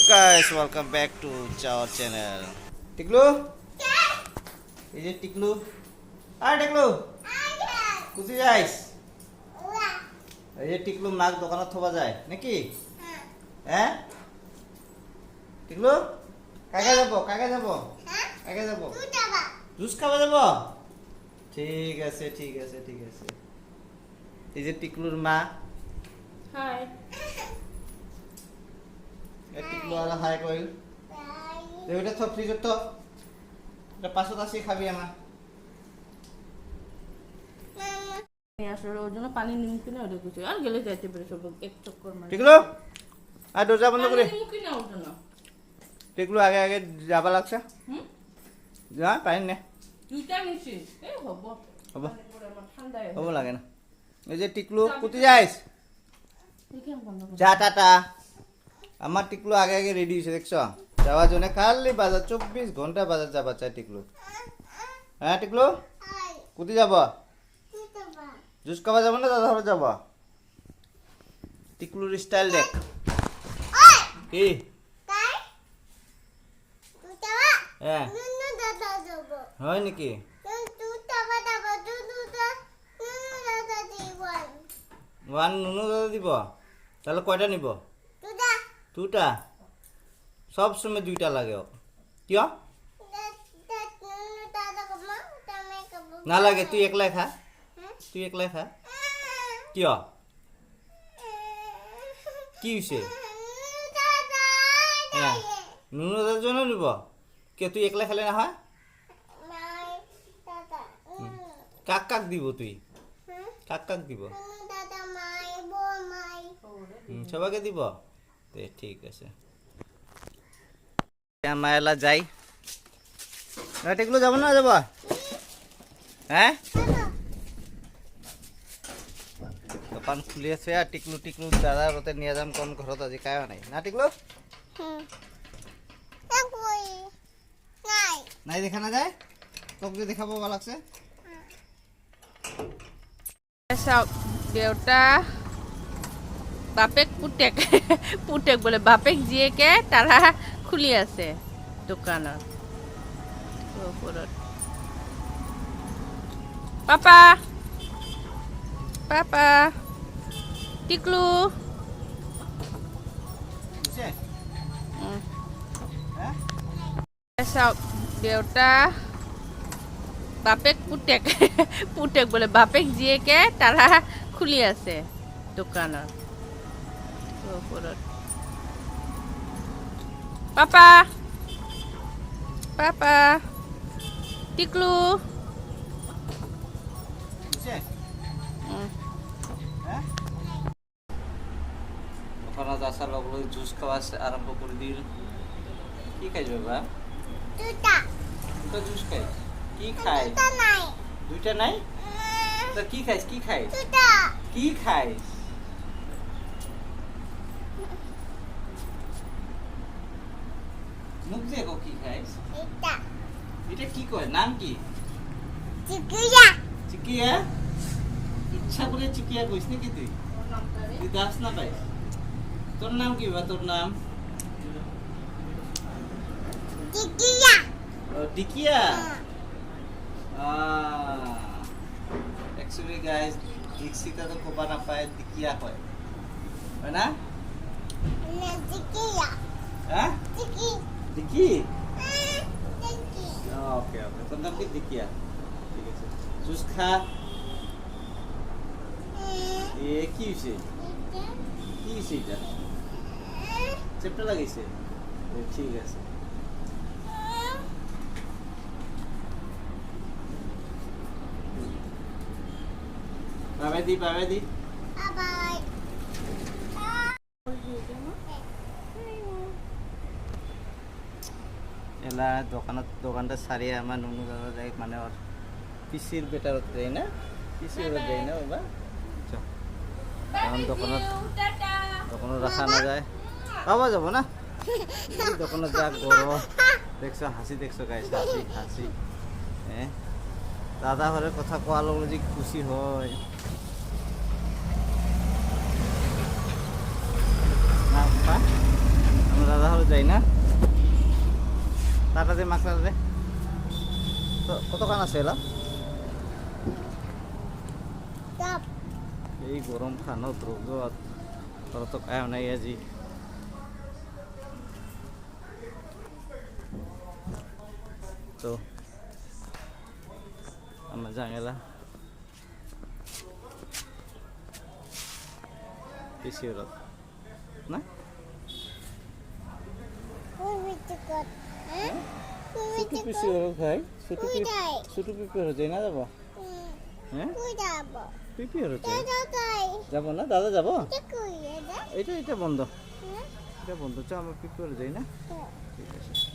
guys, welcome back to our channel. Tiklu? Is it Tiklu? Hi Tiklu. Kusi jais? এই যে টিকলু মাক দোকানত থবা যায় নাকি? হ্যাঁ টিকলু কাকে যাব কাকে যাব? কাকে যাব? জুস খাওয়া যাব? ঠিক আছে ঠিক আছে ঠিক আছে। এই যে টিকলুর মা। হাই। এই টিকলু আর হাই কইল। এটা তো ফ্রিজত তো। এটা পাছত আসি খাবি আমা। আসলে ওর জন্য পানি নিমকি না ওটা কিছু আর গেলে যাইতে পারে সব এক চক্কর মারে টিকলু আর দরজা বন্ধ করে নিমকি না ওর জন্য টিকলু আগে আগে যাবা লাগছে যা পাইন নে দুইটা নিছি এই হব হব ঠান্ডা হব লাগে না এই যে টিকলু কুতি যাইস যা টাটা আমার টিকলু আগে আগে রেডি হইছে দেখছো যাওয়ার জন্য খালি বাজার 24 ঘন্টা বাজার যাবা চাই টিকলু হ্যাঁ টিকলু কুতি যাব জুস খাওয়া যাব না দাদা ঘরে যাব টিকলুর স্টাইল দেখ কি হ্যাঁ হয় নাকি ওয়ান নুনু দাদা দিব তাহলে কয়টা নিব দুটা সব সময় দুইটা লাগে কিয় না লাগে তুই একলাই খা তুই একলাই খা কিয় কি হইছে হ্যাঁ নুনু দাদার জন্য নিব কে তুই একলাই খেলে না হয় কাক কাক দিব তুই কাক কাক দিব সবাইকে দিব ঠিক আছে মায়েলা যাই টিকলু যাব না যাব হ্যাঁ দোকান খুলি আছে আর টিকলু টিকলু দাদা ওতে নিয়ে যাম কোন ঘৰত আজি কায়ো নাই না টিকলু নাই দেখা না যায় তোক যে দেখাবো ভাল লাগছে দেউতা বাপেক পুতেক পুতেক বলে বাপেক জীয়েকে তারা খুলি আছে দোকানত ওপৰত পাপা পাপা টিকলু দেউতা বাপেক পুতেক পুতেক বলে বাপেক জীয়েকে তারা খুলি আছে দোকানত ওপৰত পাপা পাপা টিকলু দোকানত আসার লগে লগে জুস খাওয়া আরম্ভ করে দিল কি খাইছ বাবা দুটা জুস খাই কি খাই দুইটা নাই তো কি খাইস কি খাইস কি খাইস মুখ দেখো কি খাইস এটা কি কয় নাম কি চিকিয়া ইচ্ছা করে চিকিয়া কইস নাকি তুই তুই দাস না পাইস তোর নাম কি বা তোর নাম টিকিয়া एक्चुअली गाइस दीक्षिता तो कोपा ना पाए टिकिया है ना टिकिया हां टिकी ओके ओके तो नाम की टिकिया ठीक है जूस खा ये की এটা চেপটা লাগাইছে ঠিক আছে বাবাই দি বাই এলা দোকানটা সারিয়ে আমার নুনু দাদা যায় মানে ওর পিসির বেটারত যায় না পিসির যায় না বাবা এখন দোকানত রাখা না যায় পাওয়া যাব না দোকানত যা গরম দেখছো হাসি দেখছো গাইছে হাসি হ্যাঁ দাদা ঘরের কথা কোয়া লগে যে খুশি হয় না আমার দাদা হলে যাই না টাটা দে মাকড়া দে তো কতক্ষণ আছে এলা এই গরম খানো দ্রব্য তোর তো খায় নাই আজি তো আমরা জাঙেলা বেশি ওরত না ছোট পিসি ওরত ভাই ছোট পিপি ওরত যাই না যাবো হ্যাঁ পিপি ওরত যাবো না দাদা যাবো এটা বন্ধ এটা বন্ধ চ আমরা পিপি ওরত যাই না ঠিক আছে